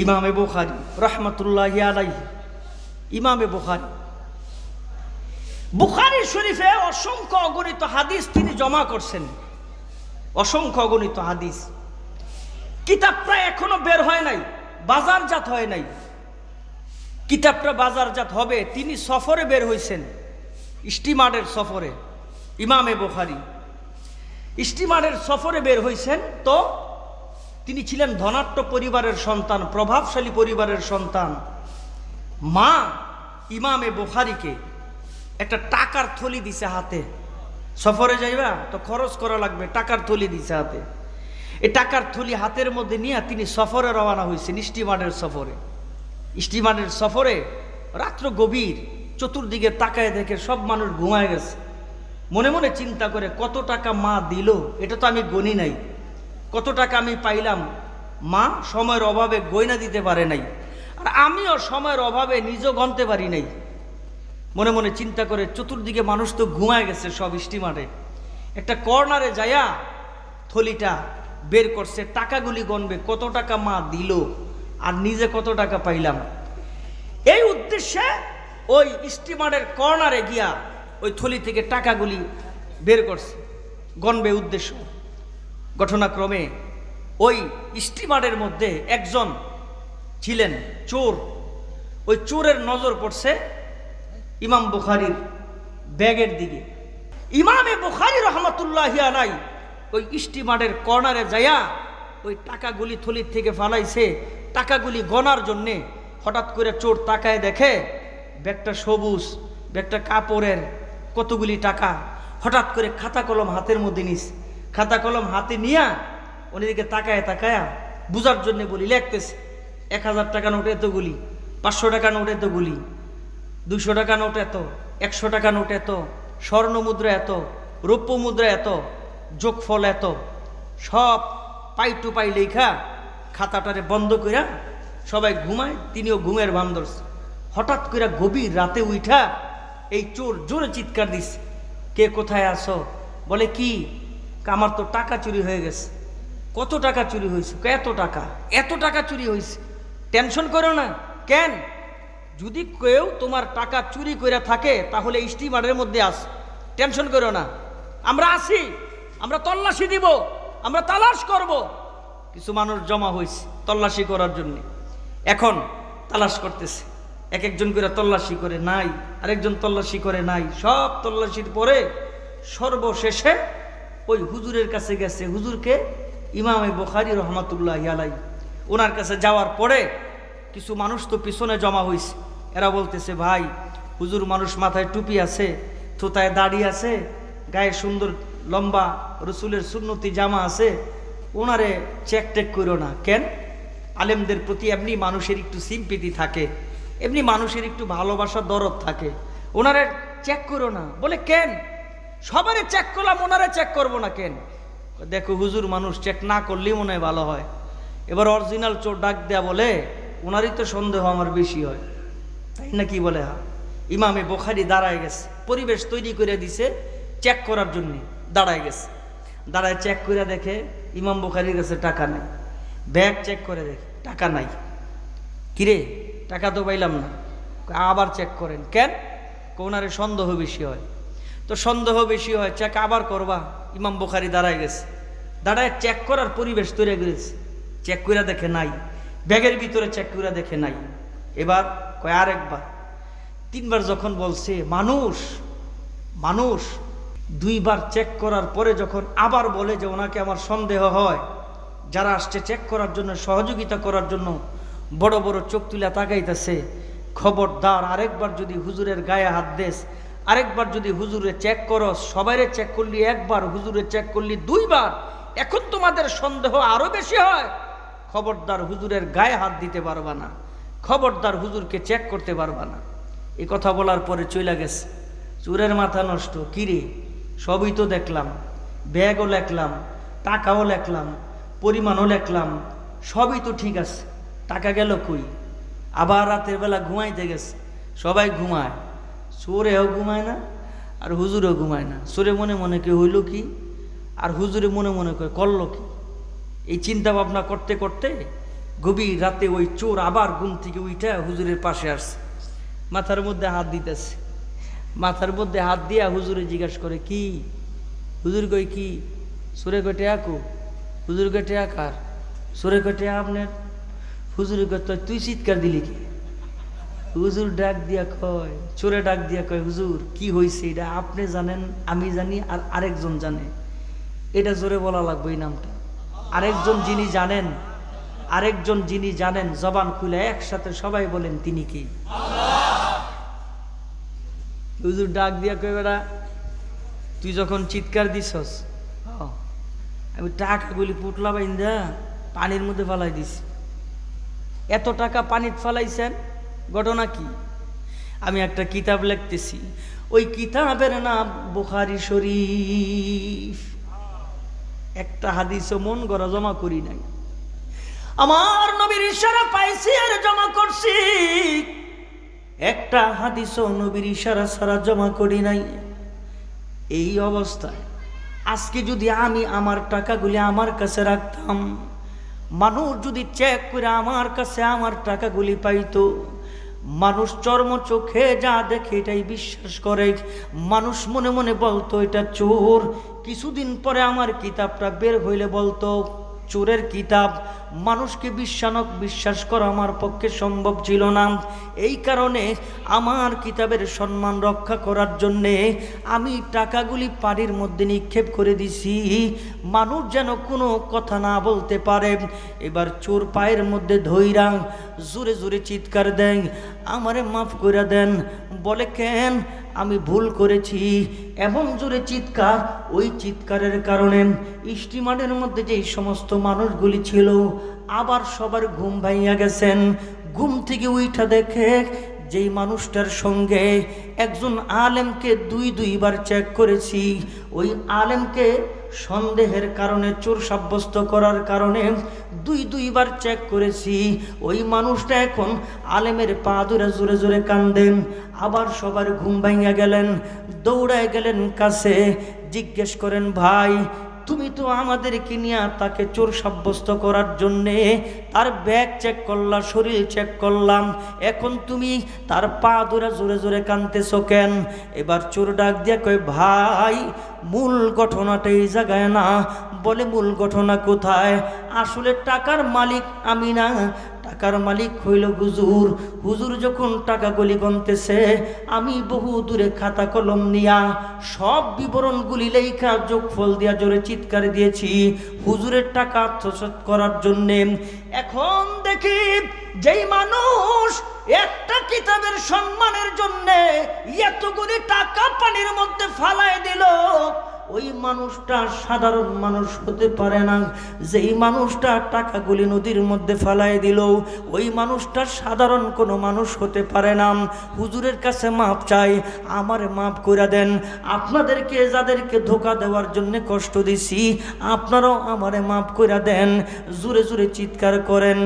ইমামে বুখারী রাহমাতুল্লাহি আলাইহি, ইমামে বুখারী বুখারী শরীফে অসংখ্য অগণিত হাদিস তিনি জমা করছেন, অসংখ্য অগণিত হাদিস। কিতাব প্রায় এখনো বের হয় নাই, বাজারজাত হয় নাই। কিতাবটা বাজারজাত হবে, তিনি সফরে বের হয়েছেন, স্টিমারের সফরে। ইমামে বুখারী স্টিমারের সফরে বের হয়েছেন। তো তিনি ছিলেন ধনাঢ্য পরিবারের সন্তান, প্রভাবশালী পরিবারের সন্তান। মা ইমামে বুখারীকে একটা টাকার থলি দিছে হাতে। সফরে যাইবা তো খরচ করা লাগবে, টাকার থলি দিছে হাতে। এই টাকার থলি হাতের মধ্যে নিয়ে তিনি সফরে রওনা হয়েছেন, স্টিমারের সফরে। স্টিমারের সফরে রাত্র গভীর, চতুর্দিকে তাকায় দেখে সব মানুষ ঘুমায় গেছে। মনে মনে চিন্তা করে কত টাকা মা দিল, এটা তো আমি গণি নাই, কত টাকা আমি পাইলাম। মা সময়ের অভাবে গয়না দিতে পারে নাই, আর আমিও সময়ের অভাবে নিজেও গণতে পারি নাই। মনে মনে চিন্তা করে চতুর্দিকে মানুষ তো ঘুমায় গেছে সব স্টিমারে। একটা কর্নারে যায়া থলিটা বের করছে, টাকাগুলি গণবে, কত টাকা মা দিল আর নিজে কত টাকা পাইলাম। এই উদ্দেশ্যে ওই স্টিমারের কর্নারে গিয়া ওই থলি থেকে টাকাগুলি বের করছে, গণবে উদ্দেশ্য। ঘটনাক্রমে ওই স্টিমারের মধ্যে একজন ছিলেন চোর। ওই চোরের নজর পড়ছে ইমাম বুখারীর ব্যাগের দিকে। ইমামে বুখারী রাহমাতুল্লাহি আলাইহি ওই স্টিমারের কর্নারে যায়া ওই টাকাগুলি থলির থেকে ফালাইছে, টাকাগুলি গণার জন্যে। হঠাৎ করে চোর তাকায় দেখে ব্যাগটা সবুজ, ব্যাগটা কাপড়ের, কতগুলি টাকা। হঠাৎ করে খাতা কলম হাতের মধ্যে নিস, খাতা কলম হাতে নিয়া ওদিকে তাকায় তাকায়া বুঝার জন্য বলি লিখতেছে, 1000 টাকা নোট এতগুলি, 500 টাকা নোট এতগুলি, 200 টাকা নোট এত, 100 টাকা নোট এত, স্বর্ণ মুদ্রা এত, রৌপ্য মুদ্রা এত, যোগফল এত, সব পাই টু পাই লেখা খাতাটারে বন্ধ কইরা সবাই ঘুমায়, তিনিও ঘুমের ভান ধরছে। হঠাৎ করে গভীর রাতে উঠা এই চোর জোরে চিৎকার দিস, কে কোথায় আসো? বলে কি, আমার তো টাকা চুরি হয়ে গেছে। কত টাকা চুরি হয়েছে? এত টাকা, এত টাকা চুরি হয়েছে। টেনশন করো না। কেন? যদি কেউ তোমার টাকা চুরি করে থাকে তাহলে স্টিমারের মধ্যে আস, টেনশন করো না, আমরা আসি, আমরা তল্লাশি দিব, আমরা তালাশ করব। কিছু মানুষ জমা হয়েছে তল্লাশি করার জন্য। এখন তালাশ করতেছে, এক একজন করে তল্লাশি করে নাই, আরেকজন তল্লাশি করে নাই। সব তল্লাশির পরে সর্বশেষে ওই হুজুরের কাছে গেছে। হুজুরকে ইমামে বুখারী রাহমাতুল্লাহি আলাইহি, ওনার কাছে যাওয়ার পরে কিছু মানুষ তো পিছনে জমা হয়েছে। এরা বলতেছে, ভাই হুজুর মানুষ, মাথায় টুপি আছে, থোতায় দাড়ি আছে, গায়ে সুন্দর লম্বা রসুলের সুন্নতি জামা আছে, ওনারে চেক টেক করো না। কেন? আলেমদের প্রতি এমনি মানুষের একটু সিম্পিতি থাকে, এমনি মানুষের একটু ভালোবাসা দরদ থাকে, ওনারে চেক করো না। বলে কেন? সবারে চেক করলাম, ওনারে চেক করবো না কেন? দেখো হুজুর মানুষ, চেক না করলেই মনে হয় ভালো হয়। এবার অরিজিনাল চোর ডাক দেয়া বলে, ওনারই তো সন্দেহ আমার বেশি হয়, তাই না? কি বলে? হ্যাঁ। ইমামে বুখারী দাঁড়ায় গেছে, পরিবেশ তৈরি করে দিছে চেক করার জন্য। দাঁড়ায় গেছে, দাঁড়ায় চেক করে দেখে ইমাম বুখারীর কাছে টাকা নেই। ব্যাগ চেক করে দেখে টাকা নাই। কিরে, টাকা তো পাইলাম না। আবার চেক করেন। কেন? ওনারে সন্দেহ বেশি হয়। তো সন্দেহ বেশি হয়, চেক আবার করবা। ইমাম বুখারী দাঁড়ায় গেছে, দাঁড়ায় চেক করার পরিবেশ তৈরি করেছে। চেক করে দেখে নাই, ব্যাগের ভিতরে চেক করে দেখে নাই। এবার কয় আরেকবার। 3বার যখন বলছে, মানুষ 2বার চেক করার পরে যখন আবার বলে যে ওনাকে আমার সন্দেহ হয়, যারা আসছে চেক করার জন্য, সহযোগিতা করার জন্য, বড় বড় চোখ তুলে তাকাইতেছে, খবরদার আরেকবার যদি হুজুরের গায়ে হাত দেস, আরেকবার যদি হুজুরে চেক করো, সবাইরে চেক করলি একবার, হুজুরে চেক করলি 2বার, এখন তোমাদের সন্দেহ আরো বেশি হয়, খবরদার হুজুরের গায়ে হাত দিতে পারবা না, খবরদার হুজুরকে চেক করতে পারবা না। এই কথা বলার পরে চলে গেছে। চোরের মাথা নষ্ট। কিরে, সবই তো দেখলাম, ব্যাগও লেখলাম, টাকাও লেখলাম, পরিমাণও লেখলাম, সবই তো ঠিক আছে, টাকা গেল কই? আবার রাতের বেলা ঘুমাইতে গেছে, সবাই ঘুমায়, চোরেও ঘুমায় না আর হুজুরেও ঘুমায় না। চোরে মনে মনে কে হইল কি, আর হুজুরে মনে মনে করলো কি। এই চিন্তা ভাবনা করতে করতে গভীর রাতে ওই চোর আবার ঘুম থেকে উইঠা হুজুরের পাশে আসছে, মাথার মধ্যে হাত দিতেছে। মাথার মধ্যে হাত দিয়া হুজুরে জিজ্ঞাসা করে, কি হুজুর কই কি? সুরে কটে আকু। হুজুর কটে আকার? সুরে কটে আপনার? হুজুরে কত তুই চিৎকার দিলি কি? হুজুর ডাক দিয়া কয়, চোরে ডাক দিয়া কয়, হুজুর কি হয়েছে এটা আপনি জানেন, আমি জানি, আর আরেকজন জানে। এটা জোরে বলা লাগবে এই নামটা। আরেকজন যিনি জানেন জবান খুলে একসাথে সবাই বলেন, তিনি কি? হুজুর ডাক দিয়া কয়, বেটা তুই যখন চিৎকার দিছস, আমি টাকাগুলি পুটলা বাইন্দা পানির মধ্যে ফালাই দিছি। এত টাকা পানিতে ফালাইছেন, ঘটনা কি? আমি একটা কিতাব লিখতেছি, ওই কিতাবের নাম বুখারী শরীফ। একটা হাদিসও মন গড়া জমা করি নাই, আমার নবীর ইশারা পাইছি আর জমা করছি। একটা হাদিসও নবীর ইশারা ছাড়া জমা করি নাই। এই অবস্থায় আজকে যদি আমি আমার টাকাগুলি আমার কাছে রাখতাম, মানুষ যদি চেক করে আমার কাছে আমার টাকাগুলি পাইতো, মানুষ চর্ম চোখে যা দেখে এটাই বিশ্বাস করে, মানুষ মনে মনে বলতো এটা চোর। কিছুদিন পরে আমার কিতাবটা বের হইলে বলতো চোরের কিতাব। মানুষকে বিশ্বাস করা আমার পক্ষে সম্ভব ছিল না। এই কারণে আমার কিতাবের সম্মান রক্ষা করার জন্যে আমি টাকাগুলি পানির মধ্যে নিক্ষেপ করে দিছি, মানুষ যেন কোনো কথা না বলতে পারে। এবার চোর পায়ের মধ্যে ধইরা জোরে জোরে চিৎকার দেয়, আমারে মাফ করে দেন। বলে কেন? আমি ভুল করেছি। এমন জোরে চিৎকার, ওই চিৎকারের কারণে স্টিমারের মধ্যে যেই সমস্ত মানুষগুলি ছিল আবার সবার ঘুম ভাঙিয়া গেছেন। ঘুম থেকে উইঠা দেখে যেই মানুষটার সঙ্গে একজন আলেমকে দুইবার চেক করেছি, ওই আলেমকে সন্দেহের কারণে চোর সাব্যস্ত করার কারণে দুইবার চেক করেছি। ওই মানুষটা এখন আলেমের পা ধরে জোরে জোরে কান্দেন। আবার সবার ঘুম ভাঙিয়া গেলেন, দৌড়ায় গেলেন কাছে, জিজ্ঞেস করেন, ভাই তুমি তো আমাদেরকে নিয়ে তাকে চোর সাব্যস্ত করার জন্যে তার ব্যাগ চেক করলাম, শরীর চেক করলাম, এখন তুমি তার পা ধরে জোরে জোরে কাঁদতেছো কেন? এবার চোর ডাক দিয়া কয়, ভাই মূল ঘটনাটা এই জায়গায় না। বলে মূল ঘটনা কোথায়? আসলে টাকার মালিক আমি না, টাকার মালিক হইল হুজুর। হুজুর যখন টাকাগুলি গনতেছে, আমি বহু দূরে খাতা কলম নিয়া সব বিবরণগুলি লেখা যোগফল দিয়া জোরে চিৎকার দিয়েছি হুজুরের টাকা আত্মসাৎ করার জন্যে। এখন দেখি যেই মানুষ একটা কিতাবের সম্মানের জন্যে এতগুলি টাকা পানির মধ্যে ফালাই দিল, ওই মানুষটা সাধারণ মানুষ হতে পারে না। যেই মানুষটা টাকাগুলি নদীর মধ্যে ফালাই দিল, ওই মানুষটা সাধারণ কোনো মানুষ হতে পারে না। হুজুরের কাছে মাপ চাই, আমারে মাপ করে দেন। আপনাদেরকে যাদেরকে ধোঁকা দেওয়ার জন্য কষ্ট দিছি, আপনারাও আমারে মাপ করে দেন। জোরে জোরে চিৎকার করেন।